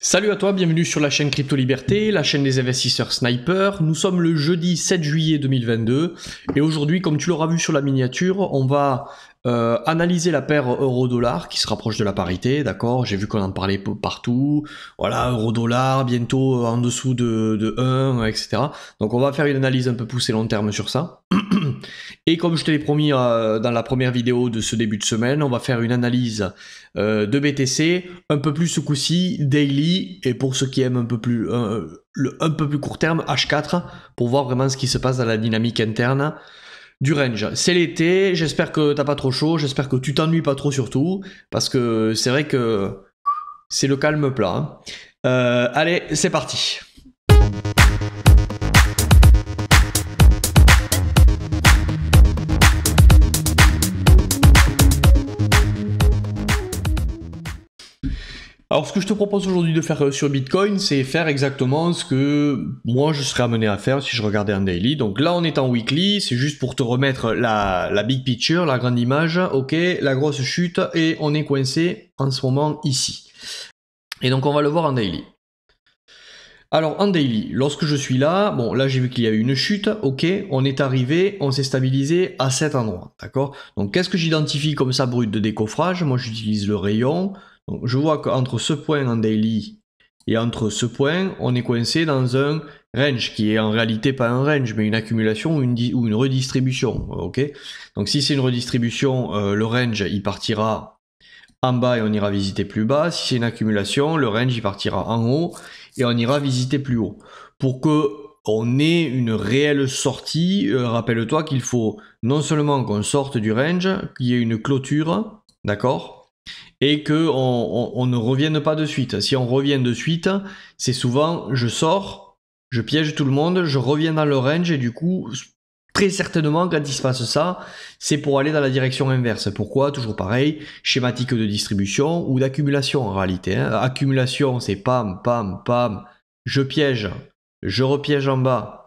Salut à toi, bienvenue sur la chaîne Crypto Liberté, la chaîne des investisseurs snipers. Nous sommes le jeudi 7 juillet 2022 et aujourd'hui, comme tu l'auras vu sur la miniature, on va analyser la paire euro-dollar qui se rapproche de la parité, d'accord? J'ai vu qu'on en parlait partout, voilà, euro-dollar, bientôt en dessous de 1, etc. Donc on va faire une analyse un peu poussée long terme sur ça. Et comme je te l'ai promis dans la première vidéo de ce début de semaine, on va faire une analyse de BTC, un peu plus ce coup-ci, daily, et pour ceux qui aiment un peu plus court terme, H4, pour voir vraiment ce qui se passe dans la dynamique interne du range. C'est l'été, j'espère que t'as pas trop chaud, j'espère que tu t'ennuies pas trop surtout, parce que c'est vrai que c'est le calme plat. Hein. Allez, c'est parti. Alors ce que je te propose aujourd'hui de faire sur Bitcoin, c'est faire exactement ce que moi je serais amené à faire si je regardais un daily. Donc là on est en weekly, c'est juste pour te remettre la big picture, la grande image, ok, la grosse chute, et on est coincé en ce moment ici. Et donc on va le voir en daily. Alors en daily, lorsque je suis là, bon là j'ai vu qu'il y a eu une chute, ok, on est arrivé, on s'est stabilisé à cet endroit, d'accord. Donc qu'est-ce que j'identifie comme ça brut de décoffrage? Moi j'utilise le rayon. Donc, je vois qu'entre ce point en daily et entre ce point, on est coincé dans un range qui est en réalité pas un range, mais une accumulation ou une redistribution. Ok. Donc si c'est une redistribution, le range il partira en bas et on ira visiter plus bas. Si c'est une accumulation, le range il partira en haut et on ira visiter plus haut. Pour que on ait une réelle sortie, rappelle-toi qu'il faut non seulement qu'on sorte du range, qu'il y ait une clôture, d'accord, et qu'on ne revienne pas de suite. Si on revient de suite, c'est souvent je sors, je piège tout le monde, je reviens dans le range et du coup, très certainement quand il se passe ça, c'est pour aller dans la direction inverse. Pourquoi? Toujours pareil, schématique de distribution ou d'accumulation en réalité. Hein. Accumulation, c'est pam, pam, pam, je piège, je repiège en bas,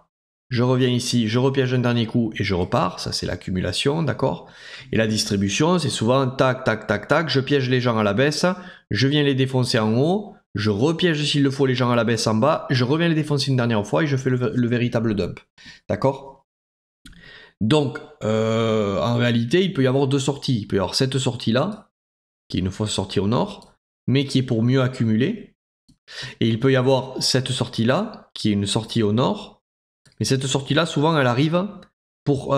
je reviens ici, je repiège un dernier coup et je repars, ça c'est l'accumulation, d'accord? Et la distribution, c'est souvent tac, tac, tac, tac, je piège les gens à la baisse, je viens les défoncer en haut, je repiège s'il le faut les gens à la baisse en bas, je reviens les défoncer une dernière fois et je fais le véritable dump, d'accord? Donc, en réalité, il peut y avoir deux sorties. Il peut y avoir cette sortie-là, qui est une fausse sortie au nord, mais qui est pour mieux accumuler. Et il peut y avoir cette sortie-là, qui est une sortie au nord, mais cette sortie-là, souvent, elle arrive pour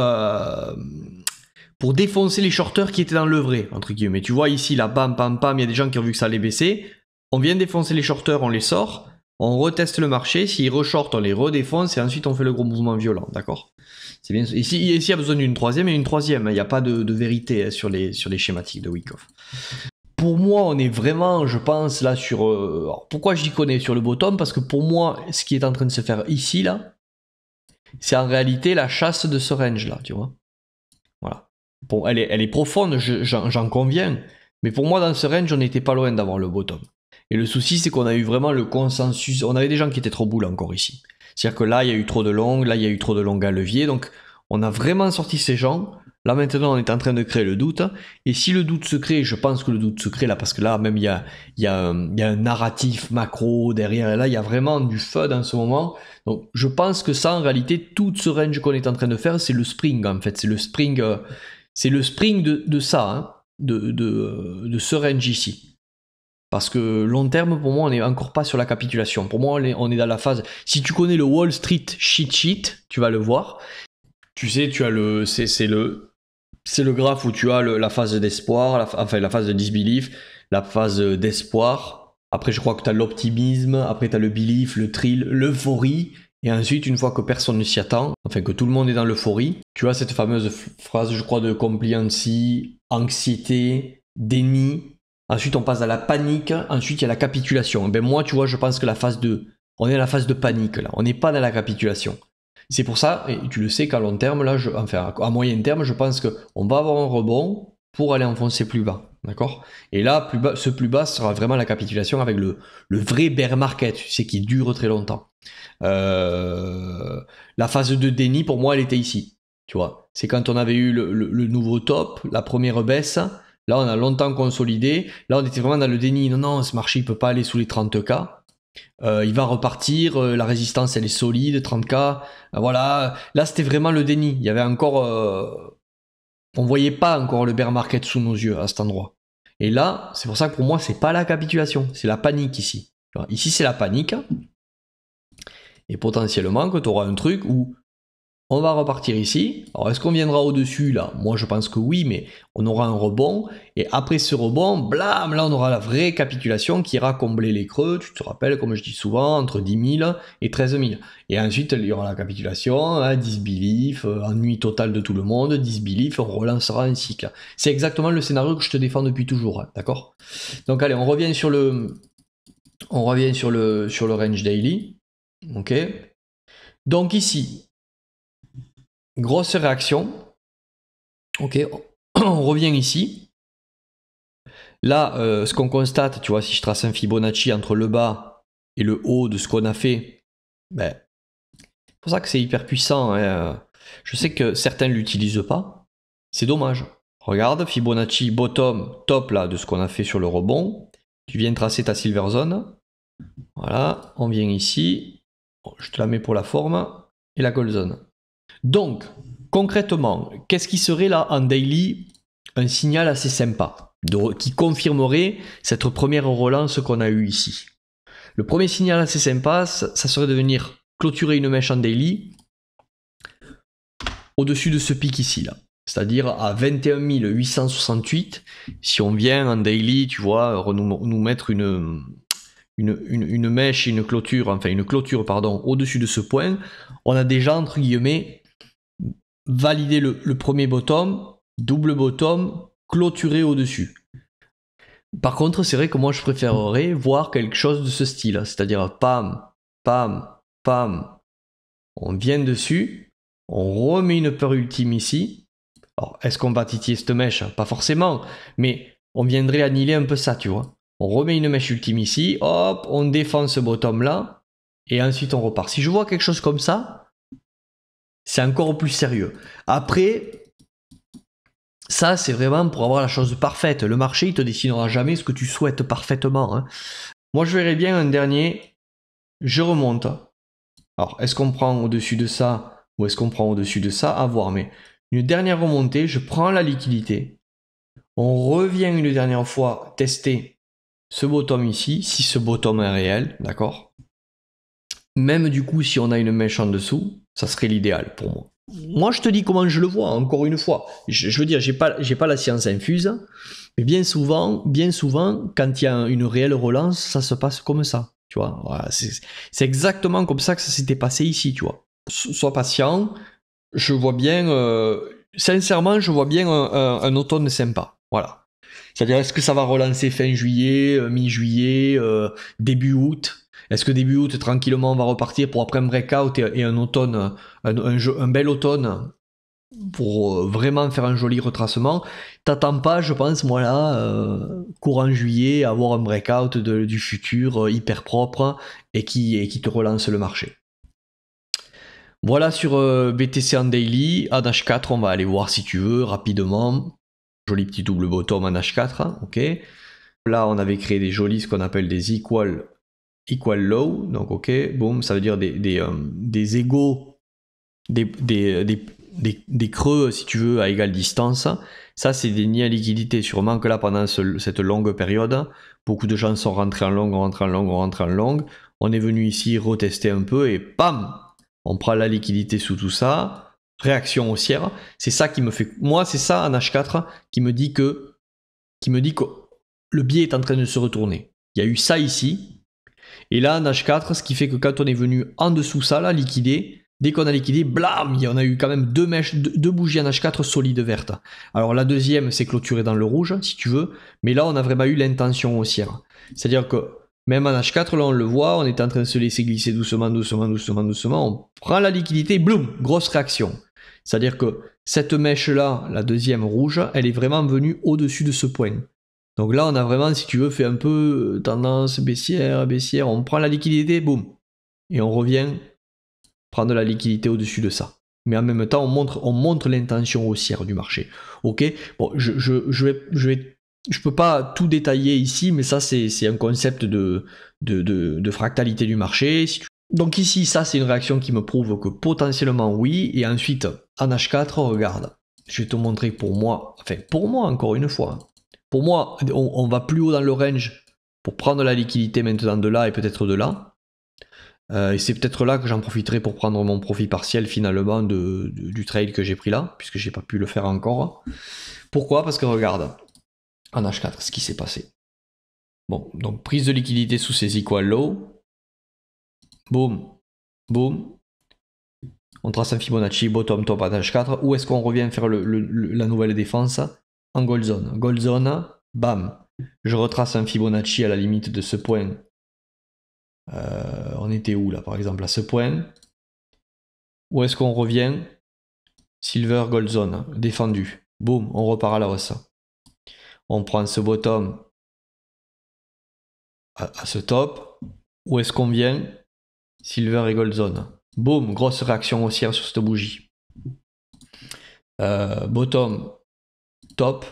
défoncer les shorters qui étaient dans le vrai, entre guillemets. Tu vois ici, là, bam, bam, bam, il y a des gens qui ont vu que ça allait baisser. On vient défoncer les shorters, on les sort, on reteste le marché, s'ils reshortent, on les redéfonce, et ensuite on fait le gros mouvement violent, d'accord? C'est bien. Ici, il y a besoin d'une troisième et une troisième, il n'y a pas de vérité sur les schématiques de Wyckoff. Pour moi, on est vraiment, je pense, là sur... alors, pourquoi j'y connais sur le bottom? Parce que pour moi, ce qui est en train de se faire ici, là, c'est en réalité la chasse de ce range-là, tu vois. Voilà. Bon, elle est profonde, j'en conviens, mais pour moi, dans ce range, on n'était pas loin d'avoir le bottom. Et le souci, c'est qu'on a eu vraiment le consensus. On avait des gens qui étaient trop boules encore ici. C'est-à-dire que là, il y a eu trop de longues, là, il y a eu trop de longues à levier, donc on a vraiment sorti ces gens. Là, maintenant, on est en train de créer le doute. Et si le doute se crée, je pense que le doute se crée là, parce que là, même, il y a un narratif macro derrière. Et là, il y a vraiment du FUD en ce moment. Donc, je pense que ça, en réalité, tout ce range qu'on est en train de faire, c'est le spring, en fait. C'est le spring, de ça, hein, de ce range ici. Parce que long terme, pour moi, on n'est encore pas sur la capitulation. Pour moi, on est dans la phase... Si tu connais le Wall Street cheat sheet, tu vas le voir. Tu sais, tu as c'est le graphe où tu as la phase d'espoir, la phase de disbelief, la phase d'espoir. Après, je crois que tu as l'optimisme. Après, tu as le belief, le thrill, l'euphorie. Et ensuite, une fois que personne ne s'y attend, enfin que tout le monde est dans l'euphorie, tu as cette fameuse phrase, je crois, de compliancy, anxiété, déni. Ensuite, on passe à la panique. Ensuite, il y a la capitulation. Ben moi, tu vois, je pense que on est à la phase de panique, là. On n'est pas dans la capitulation. C'est pour ça, et tu le sais qu'à long terme, là, enfin à moyen terme, je pense qu'on va avoir un rebond pour aller enfoncer plus bas. D'accord? Et là, ce plus bas sera vraiment la capitulation avec le vrai bear market, tu sais, qui dure très longtemps. La phase de déni, pour moi, elle était ici. Tu vois? C'est quand on avait eu le nouveau top, la première baisse. Là, on a longtemps consolidé. Là, on était vraiment dans le déni. Non, non, ce marché, il peut pas aller sous les 30K. Il va repartir, la résistance elle est solide, 30K. Voilà, là c'était vraiment le déni. Il y avait encore... on voyait pas encore le bear market sous nos yeux à cet endroit. Et là, c'est pour ça que pour moi, c'est pas la capitulation, c'est la panique ici. Ici, c'est la panique. Et potentiellement que tu auras un truc où on va repartir ici. Alors, est-ce qu'on viendra au-dessus là? Moi, je pense que oui, mais on aura un rebond. Et après ce rebond, blam, là, on aura la vraie capitulation qui ira combler les creux. Tu te rappelles, comme je dis souvent, entre 10 000 et 13 000. Et ensuite, il y aura la capitulation, hein, disbelief, ennui total de tout le monde, disbelief, on relancera un cycle. C'est exactement le scénario que je te défends depuis toujours, hein, d'accord? Donc, allez, on revient sur le range daily. Ok. Donc ici, grosse réaction. Ok, on revient ici. Là, ce qu'on constate, tu vois, si je trace un Fibonacci entre le bas et le haut de ce qu'on a fait, ben, c'est pour ça que c'est hyper puissant. Hein. Je sais que certains ne l'utilisent pas. C'est dommage. Regarde, Fibonacci bottom, top là, de ce qu'on a fait sur le rebond. Tu viens tracer ta silver zone. Voilà, on vient ici. Je te la mets pour la forme. Et la gold zone. Donc, concrètement, qu'est-ce qui serait là en daily un signal assez sympa qui confirmerait cette première relance qu'on a eue ici? Le premier signal assez sympa, ça serait de venir clôturer une mèche en daily au-dessus de ce pic ici, là. C'est-à-dire à 21 868. Si on vient en daily, tu vois, nous mettre une mèche, une clôture au-dessus de ce point, on a déjà, entre guillemets, validé le premier bottom, double bottom, clôturé au-dessus. Par contre, c'est vrai que moi je préférerais voir quelque chose de ce style, c'est-à-dire pam, pam, pam, on vient dessus, on remet une peur ultime ici. Alors, est-ce qu'on va titiller cette mèche? Pas forcément, mais on viendrait annihiler un peu ça, tu vois. On remet une mèche ultime ici, hop, on défend ce bottom là, et ensuite on repart. Si je vois quelque chose comme ça, c'est encore plus sérieux. Après, ça c'est vraiment pour avoir la chose parfaite. Le marché, il te dessinera jamais ce que tu souhaites parfaitement. Hein. Moi, je verrais bien un dernier, je remonte. Alors, est-ce qu'on prend au-dessus de ça ou est-ce qu'on prend au-dessus de ça? À voir, mais une dernière remontée, je prends la liquidité. On revient une dernière fois tester ce bottom ici, si ce bottom est réel, d'accord? Même du coup, si on a une mèche en dessous, ça serait l'idéal pour moi. Moi, je te dis comment je le vois, encore une fois. Je veux dire, j'ai pas la science infuse, mais bien souvent, quand il y a une réelle relance, ça se passe comme ça. Tu vois, voilà, c'est exactement comme ça que ça s'était passé ici, tu vois. Sois patient, je vois bien, sincèrement, je vois bien un automne sympa. Voilà. C'est-à-dire, est-ce que ça va relancer fin juillet, mi-juillet, début août? Est-ce que début août, tranquillement, on va repartir pour après un breakout et un automne, un bel automne pour vraiment faire un joli retracement? T'attends pas, je pense, moi là, courant juillet, avoir un breakout du futur hyper propre et qui te relance le marché. Voilà sur BTC en daily. En H4, on va aller voir si tu veux rapidement. Joli petit double bottom en H4, ok. Là, on avait créé des jolis, ce qu'on appelle des equal low, donc ok, boum, ça veut dire des égaux, des creux, si tu veux, à égale distance. Ça, c'est des nids à liquidité. Sûrement que là, pendant cette longue période, beaucoup de gens sont rentrés en long. On est venu ici retester un peu et pam, on prend la liquidité sous tout ça. Réaction haussière, c'est ça qui me fait, moi c'est ça en H4 qui me dit que le biais est en train de se retourner. Il y a eu ça ici, et là en H4, ce qui fait que quand on est venu en dessous ça là, liquider, dès qu'on a liquidé, blam, il y en a eu quand même deux bougies en H4 solides vertes. Alors la deuxième c'est clôturé dans le rouge si tu veux, mais là on a vraiment eu l'intention haussière. C'est-à-dire que même en H4, là on le voit, on est en train de se laisser glisser doucement, on prend la liquidité, boum, grosse réaction. C'est-à-dire que cette mèche-là, la deuxième rouge, elle est vraiment venue au-dessus de ce point. Donc là, on a vraiment, si tu veux, fait un peu tendance baissière, on prend la liquidité, boum, et on revient prendre la liquidité au-dessus de ça. Mais en même temps, on montre l'intention haussière du marché. Ok, bon, je vais je peux pas tout détailler ici, mais ça c'est un concept de fractalité du marché. Donc ici, ça c'est une réaction qui me prouve que potentiellement oui, et ensuite en H4, regarde, je vais te montrer pour moi, enfin pour moi encore une fois, pour moi on va plus haut dans le range pour prendre la liquidité maintenant de là et peut-être de là. Et c'est peut-être là que j'en profiterai pour prendre mon profit partiel finalement du trade que j'ai pris là, puisque j'ai pas pu le faire encore. Pourquoi? Parce que regarde, en H4, ce qui s'est passé. Bon, donc prise de liquidité sous ces equal low. Boum, boum. On trace un Fibonacci, bottom, top à H4. Où est-ce qu'on revient faire la nouvelle défense? En gold zone. Gold zone, bam. Je retrace un Fibonacci à la limite de ce point. On était où là, par exemple, à ce point? Où est-ce qu'on revient? Silver, gold zone, défendu. Boum, on repart à la hausse. On prend ce bottom à ce top. Où est-ce qu'on vient? Silver et gold zone. Boum, grosse réaction haussière sur cette bougie. Bottom, top.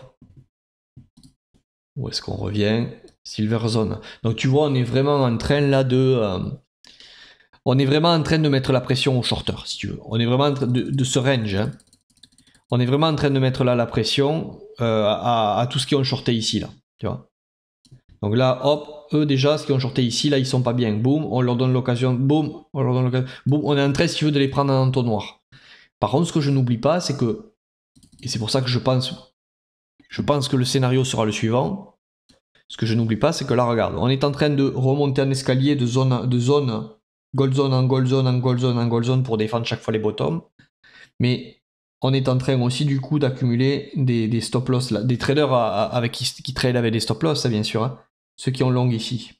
Où est-ce qu'on revient? Silver zone. Donc tu vois, on est vraiment en train là on est vraiment en train de mettre la pression au shorter, si tu veux. On est vraiment en train de ce range. Hein. On est vraiment en train de mettre là la pression à tout ce qui ont shorté ici, là. Tu vois. Donc là, hop, eux déjà, ce qui ont shorté ici, là, ils sont pas bien. Boum, on leur donne l'occasion. Boum, on leur donne l'occasion. Boum, on est en train, si tu veux, de les prendre en entonnoir. Par contre, ce que je n'oublie pas, c'est que, et c'est pour ça que je pense que le scénario sera le suivant. Ce que je n'oublie pas, c'est que là, regarde, on est en train de remonter un escalier de zone gold zone en gold zone en gold zone en gold zone pour défendre chaque fois les bottoms. Mais on est en train aussi du coup d'accumuler des stop loss là, des traders qui trade avec des stop loss, bien sûr. Hein. Ceux qui ont long ici,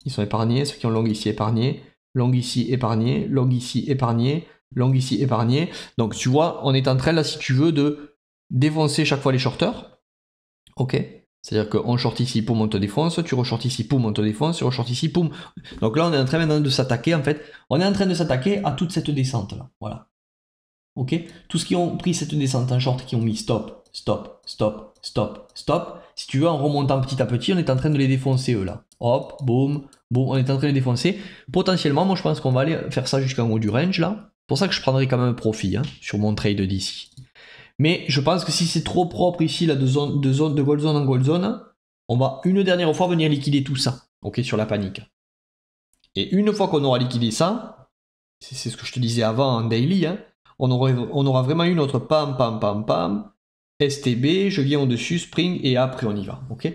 ils sont épargnés. Ceux qui ont long ici, épargnés. Long ici, épargné. Long ici, épargné. Long ici, épargné. Donc tu vois, on est en train là, si tu veux, de défoncer chaque fois les shorters. Ok. C'est-à-dire qu'on short ici, poum, on te défonce, tu reshort ici, poum, on te défonce, tu reshort ici, poum. Donc là, on est en train maintenant de s'attaquer, en fait, on est en train de s'attaquer à toute cette descente-là. Voilà. Ok. Tous ceux qui ont pris cette descente en short, qui ont mis stop, stop, stop, stop, stop, si tu veux, en remontant petit à petit, on est en train de les défoncer, eux, là. Hop, boum, boum, on est en train de les défoncer. Potentiellement, moi, je pense qu'on va aller faire ça jusqu'en haut du range, là. C'est pour ça que je prendrai quand même un profit, hein, sur mon trade d'ici. Mais je pense que si c'est trop propre ici, là, de gold zone en gold zone, on va une dernière fois venir liquider tout ça, ok, sur la panique. Et une fois qu'on aura liquidé ça, c'est ce que je te disais avant en daily, hein, on aura vraiment eu notre pam, pam, pam, pam, STB, je viens au-dessus, spring, et après on y va, ok.